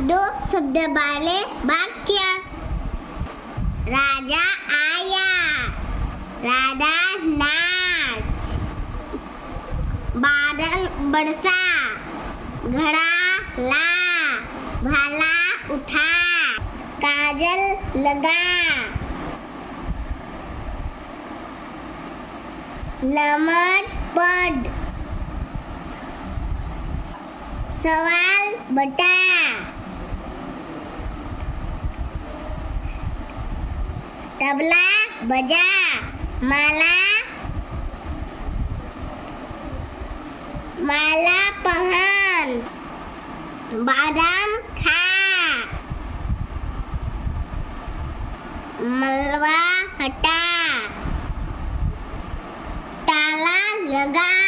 दो शब्द वाले वाक्य। राजा आया, राधा नाच, बादल बरसा, घड़ा ला, भाला उठा, काजल लगा, नमाज पढ़, सवाल बता, तबला बजा, माला पहन, बादाम खा, मलवा हटा, ताला लगा।